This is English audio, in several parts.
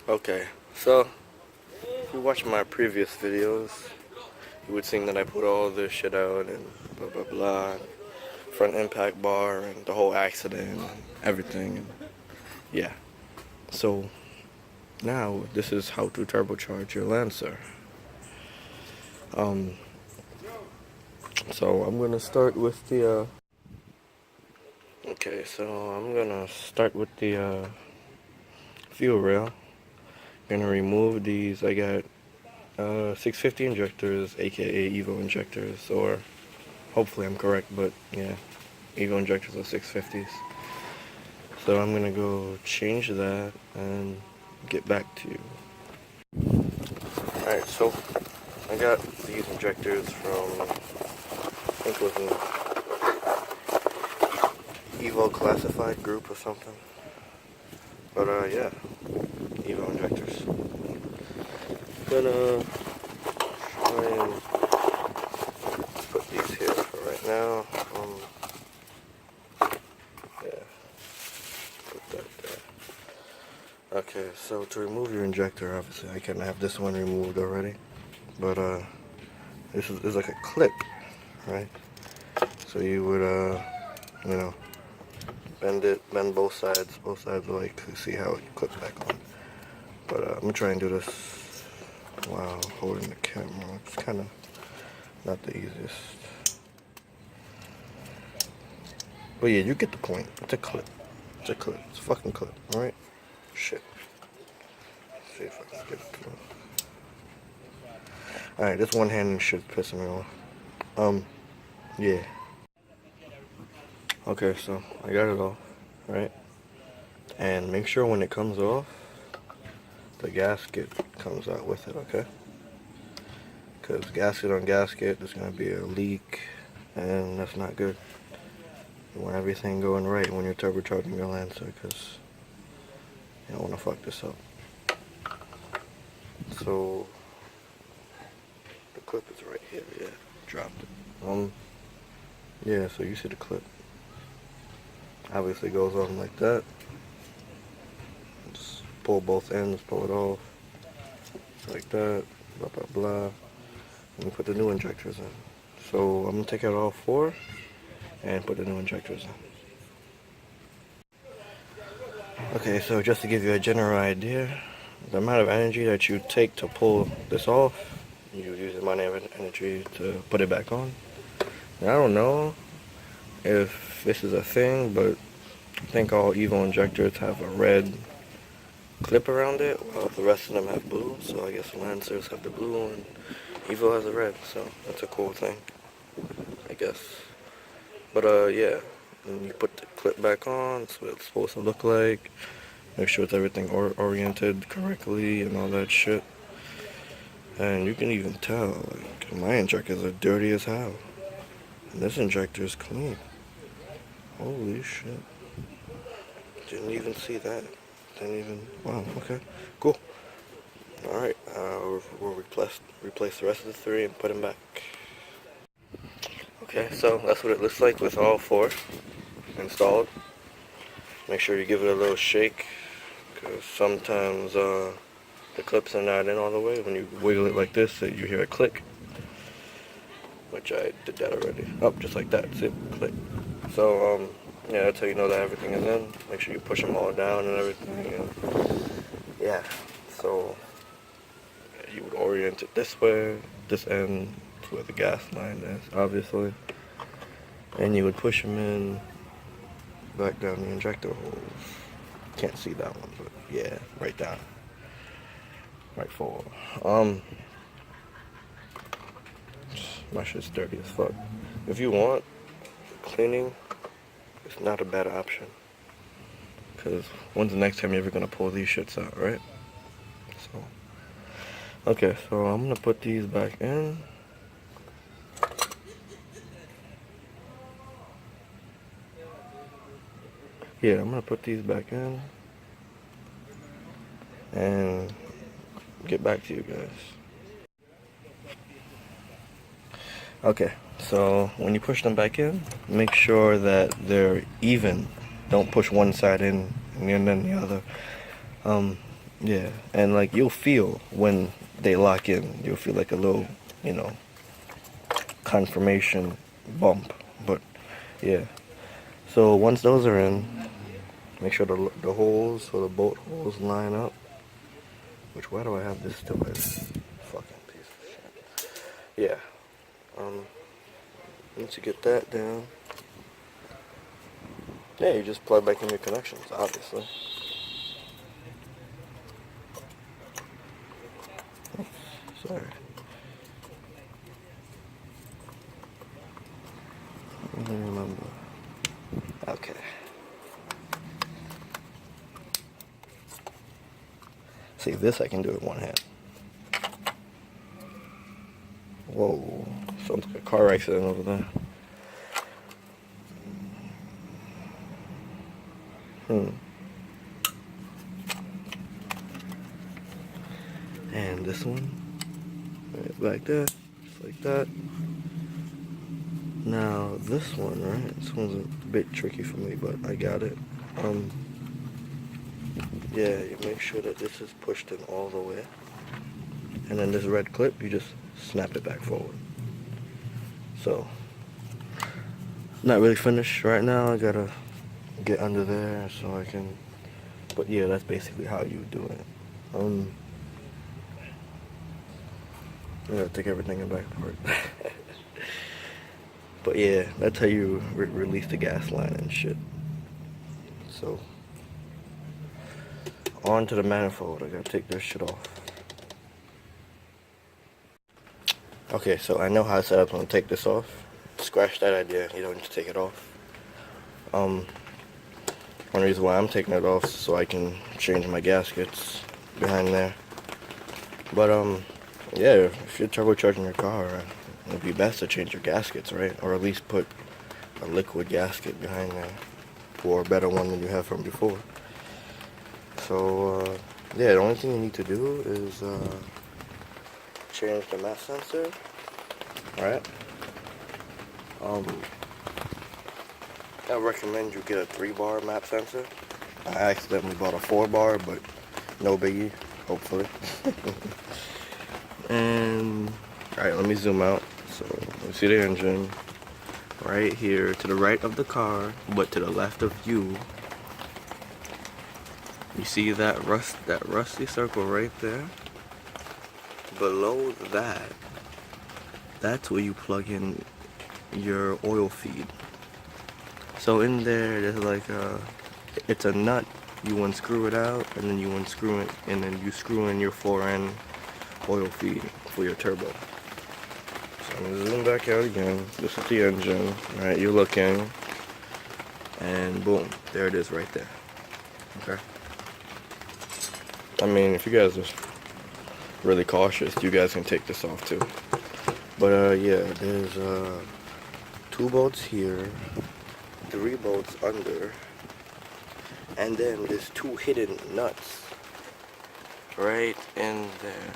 Okay, so if you watch my previous videos, you would see that I put all this shit out and blah blah blah, and front impact bar and the whole accident and everything. And yeah, so now this is how to turbocharge your Lancer. Um, so I'm gonna start with the. Okay, so I'm gonna start with the fuel rail. Gonna remove these. I got 650 injectors, aka Evo injectors, or hopefully I'm correct, but yeah, Evo injectors are 650s. So I'm gonna go change that and get back to you. Alright, so I got these injectors from, I think it was an Evo classified group or something. But yeah, Evo injectors. Gonna try and put these here for right now. Yeah, put that there. Okay, so to remove your injector, obviously I can have this one removed already, but this is like a clip, right? So you would you know, bend both sides like to see how it clips back on. But I'm gonna try and do this while holding the camera. It's kind of not the easiest. But yeah, you get the point. It's a clip. It's a clip. It's a fucking clip. Alright? Shit. Let's see if I can get it through. Alright, this one hand should piss me off. Yeah. Okay, so I got it off, right? And make sure when it comes off, the gasket comes out with it, okay? Because gasket on gasket, there's going to be a leak, and that's not good. You want everything going right when you're turbocharging your Lancer, because you don't want to fuck this up. So, the clip is right here, yeah, dropped it. Yeah, so you see the clip. Obviously goes on like that. Just pull both ends, pull it off, like that, blah blah blah. And we put the new injectors in. So I'm gonna take out all four and put the new injectors in. Okay, so just to give you a general idea, the amount of energy that you take to pull this off, you use the amount of energy to put it back on. Now, I don't know if this is a thing, but I think all Evo injectors have a red clip around it, while the rest of them have blue. So I guess Lancers have the blue and Evo has the red. So that's a cool thing, I guess. But yeah, and you put the clip back on. That's what it's supposed to look like. Make sure it's everything oriented correctly and all that shit. And you can even tell, like, my injectors are dirty as hell. And this injector is clean. Holy shit. Didn't even see that. Didn't even, wow, okay, cool. Alright, we'll replace the rest of the three and put them back. Okay, so that's what it looks like with all four installed. Make sure you give it a little shake, because sometimes the clips are not in all the way. When you wiggle it like this, you hear a click, which I did that already. Oh, just like that, see, click. So, yeah, that's how you know that everything is in. Make sure you push them all down and everything. And yeah, so you would orient it this way, this end to where the gas line is, obviously. And you would push them in, back down the injector holes. Can't see that one, but yeah, right down. Right forward. My shit's dirty as fuck. If you want cleaning, it's not a bad option. Because when's the next time you're ever gonna pull these shits out, right? So, okay, so I'm gonna put these back in. Yeah, I'm gonna put these back in and get back to you guys. Okay, so when you push them back in, make sure that they're even. Don't push one side in and then the other. Yeah, and like you'll feel when they lock in, you'll feel like a little, you know, confirmation bump. But yeah, so once those are in, make sure the holes or the bolt holes line up. Which, why do I have this still in? Fucking piece of shit. Yeah. Once you get that down, yeah, you just plug back in your connections, obviously. Sorry. I don't remember. Okay. See, this I can do with one hand. Whoa. Sounds like a car accident over there. And this one, right like that, just like that. Now this one, right? This one's a bit tricky for me, but I got it. Yeah, you make sure that this is pushed in all the way. And then this red clip, you just snap it back forward. So, not really finished right now. I gotta get under there so I can, but yeah, that's basically how you do it. I gotta take everything in back apart. But yeah, that's how you release the gas line and shit. So, on to the manifold. I gotta take this shit off. Okay, so I know how to set up. I'm gonna take this off. Scratch that idea. You don't need to take it off. One reason why I'm taking it off is so I can change my gaskets behind there. But yeah, if you're turbocharging your car, it'd be best to change your gaskets, right? Or at least put a liquid gasket behind there, or a better one than you have from before. So yeah, the only thing you need to do is change the mass sensor, right? I recommend you get a 3-bar map sensor. I accidentally bought a 4-bar, but no biggie, hopefully. And alright, let me zoom out. So you see the engine right here to the right of the car, but to the left of you. You see that rusty circle right there? Below that, that's where you plug in your oil feed. So in there, there's like it's a nut. You unscrew it out, and then you unscrew it, and then you screw in your 4N oil feed for your turbo. So I'm gonna zoom back out again. This is the engine, right? You're looking, and boom, there it is right there. Okay. I mean, if you guys are really cautious, you guys can take this off too. But yeah, there's 2 bolts here, 3 bolts under, and then there's 2 hidden nuts right in there.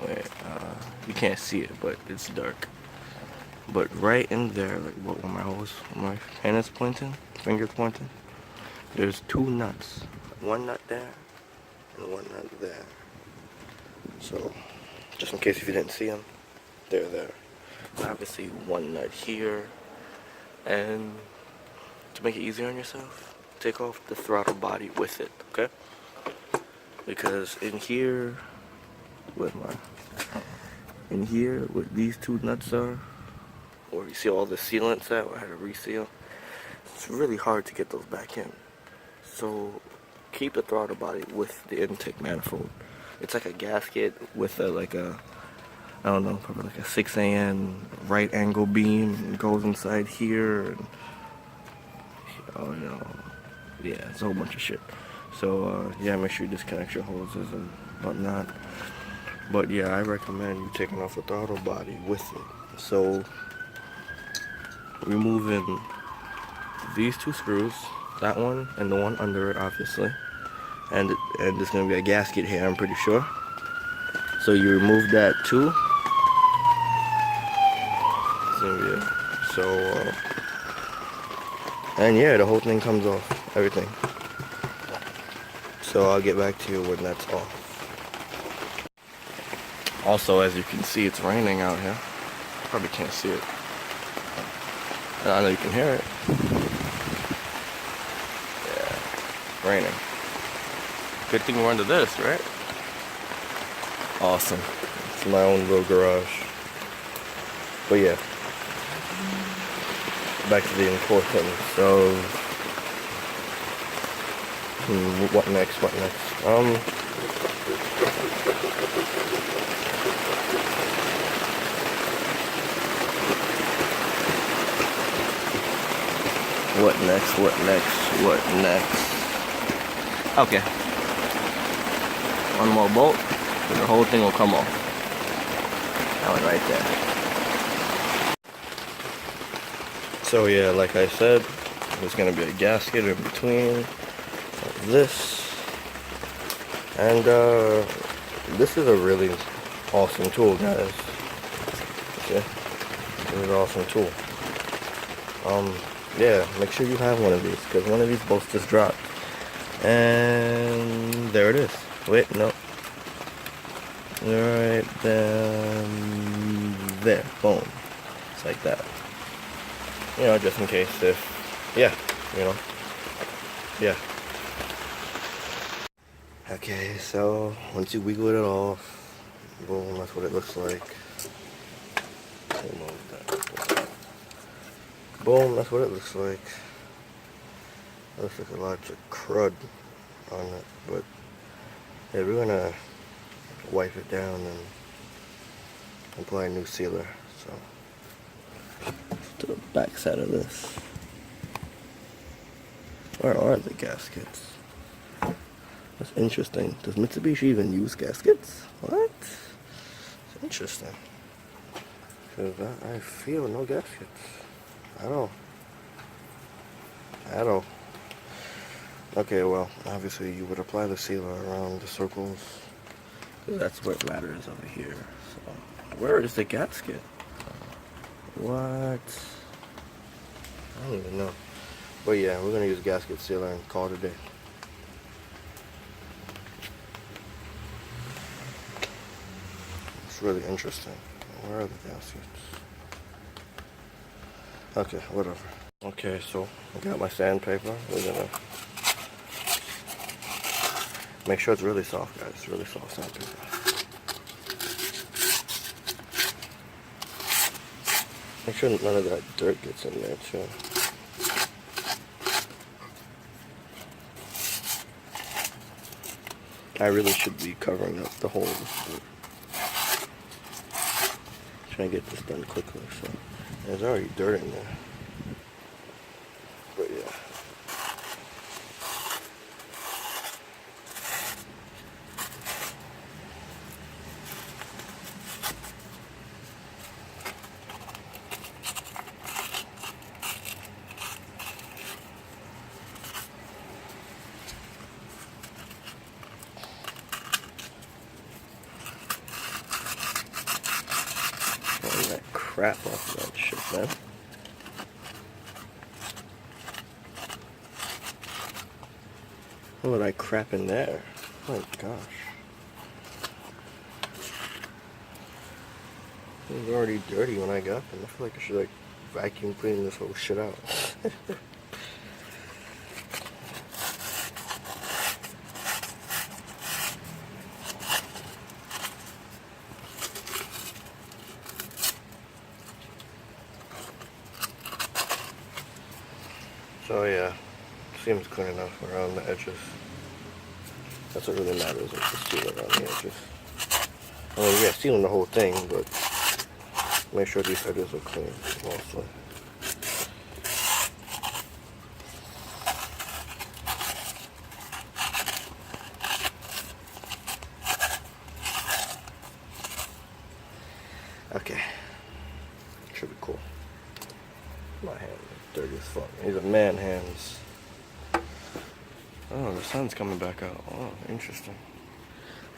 Wait, you can't see it, but it's dark. But right in there, like what my hand is pointing, fingers pointing, there's 2 nuts. 1 nut there, and 1 nut there. So, just in case if you didn't see them, they're there. Obviously 1 nut here, and to make it easier on yourself, take off the throttle body with it, okay? Because in here, with these 2 nuts are, or you see all the sealants that I had to reseal, it's really hard to get those back in. So keep the throttle body with the intake manifold. It's like a gasket with I don't know, probably like a 6AN right angle beam. It goes inside here, and yeah, it's a whole bunch of shit. So yeah, make sure you disconnect your hoses and whatnot. But yeah, I recommend you taking off the throttle body with it. So removing these 2 screws, that one and the one under it, obviously, and there's gonna be a gasket here, I'm pretty sure. So you remove that too. So and yeah, the whole thing comes off, everything. So I'll get back to you when that's off. Also, as you can see, it's raining out here. Probably can't see it. I know you can hear it. Yeah, raining. Good thing we're under this, right? Awesome. It's my own little garage. But yeah, back to the importance of what next? What next? What next? What next? What next? Okay. One more bolt, and the whole thing will come off. That one right there. So yeah, like I said, there's gonna be a gasket in between this, and this is a really awesome tool, guys. Okay, this is an awesome tool. Yeah, make sure you have one of these, because one of these bolts just dropped, and there it is. Wait, no. Right then, there, boom. It's like that. You know, just in case if, yeah, you know, yeah. Okay, so once you wiggle it off, boom, that's what it looks like. Boom, that's what it looks like. It looks like a lot of crud on it, but yeah, we're gonna wipe it down and apply a new sealer. So to the back side of this. Where are the gaskets? That's interesting. Does Mitsubishi even use gaskets? What? It's interesting. Because I feel no gaskets. At all. Okay, well, obviously you would apply the sealer around the circles. Because that's what matters over here. So, where is the gasket? What? I don't even know. But yeah, we're gonna use gasket sealer and call it a day. It's really interesting. Where are the gaskets? Okay, whatever. Okay, so I got my sandpaper. We're gonna make sure it's really soft, guys. It's really soft sandpaper. Make sure none of that dirt gets in there too. I really should be covering up the holes. Trying to get this done quickly. So there's already dirt in there. But yeah. That crap off of that shit, man. What did I crap in there? Oh my gosh. It was already dirty when I got them. I feel like I should like vacuum clean this whole shit out. So yeah, seems clean enough around the edges. That's what really matters, is the sealer around the edges. I mean, yeah, sealing the whole thing, but make sure these edges are clean mostly. Okay, should be cool. My hand is dirty as fuck. These are man hands. Oh, the sun's coming back out. Oh, interesting.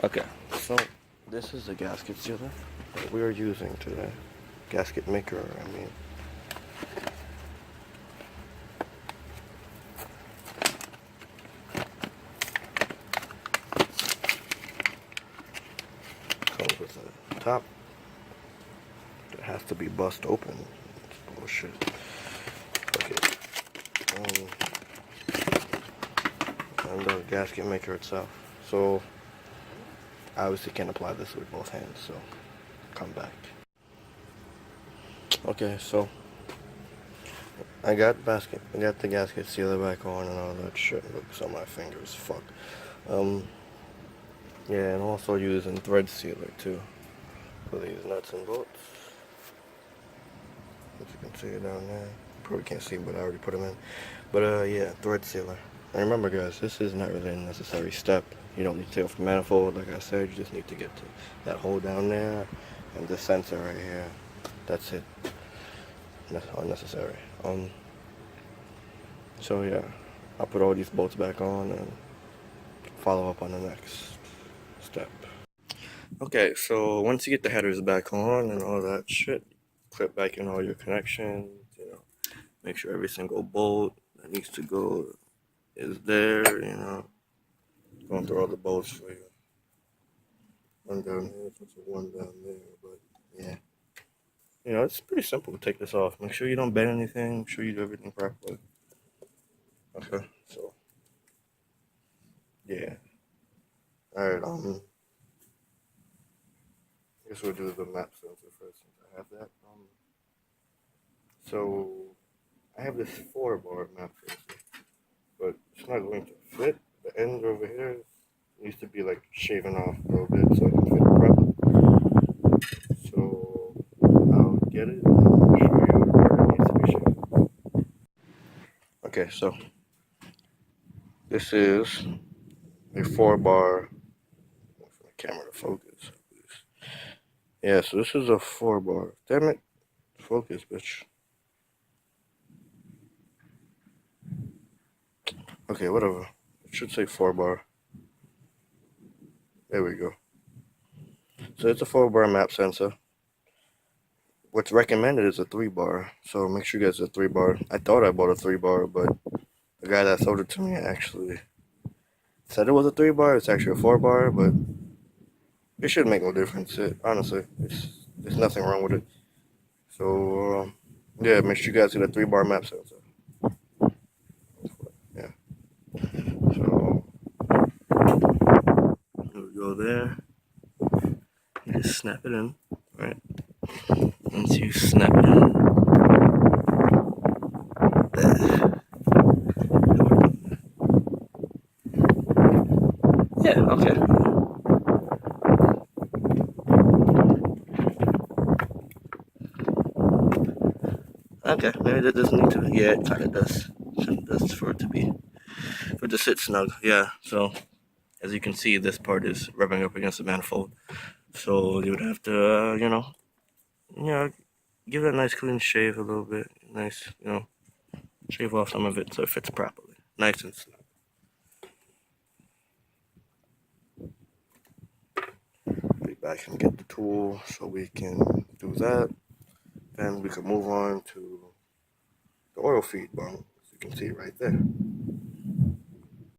Okay, so this is the gasket sealer that we are using today. Gasket maker, I mean. with the top. It has to be bust open. It's bullshit. Okay. And the gasket maker itself. So I obviously can't apply this with both hands, so come back. Okay, so I got the gasket sealer back on and all that shit. Looks on my fingers, fuck. Yeah, and also using thread sealer too for these nuts and bolts. As you can see it down there. Probably can't see, but I already put them in. But yeah, thread sealer. And remember, guys, this is not really a necessary step. You don't need to take off the manifold, like I said. You just need to get to that hole down there and the sensor right here. That's it. That's unnecessary. So yeah, I'll put all these bolts back on and follow up on the next step. Okay, so once you get the headers back on and all that shit, clip back in all your connections, you know, make sure every single bolt that needs to go is there, you know. Going through all the bolts for you. One down here, one down there, but yeah. You know, it's pretty simple to take this off. Make sure you don't bend anything, make sure you do everything properly. Okay, so yeah. Alright, I guess we'll do the map sensor first since I have that. So I have this 4-bar map sensor, but it's not going to fit. The end over here needs to be like shaven off a little bit so it can fit properly. So I'll get it and show you where it needs to be shaven. Okay, so this is a 4-bar. Wait for the camera to focus. Yeah, so this is a 4-bar. Damn it, focus, bitch. Okay, whatever. It should say 4-bar. There we go. So it's a 4-bar map sensor. What's recommended is a 3-bar. So make sure you get a 3-bar. I thought I bought a 3-bar, but the guy that sold it to me actually said it was a 3-bar. It's actually a 4-bar, but it shouldn't make no difference. Honestly, there's nothing wrong with it. So yeah, make sure you guys get a 3-bar map sensor. Yeah. So there we go there. You just snap it in, right? Once you snap it in, yeah, okay. Okay, maybe that doesn't need to. Yeah, it kind of does. It does for it to sit snug. Yeah. So as you can see, this part is rubbing up against the manifold. So you would have to, give it a nice clean shave a little bit. Nice, shave off some of it so it fits properly. Nice and snug. Be back and get the tool so we can do that. Then we can move on to the oil feed bung, as you can see right there.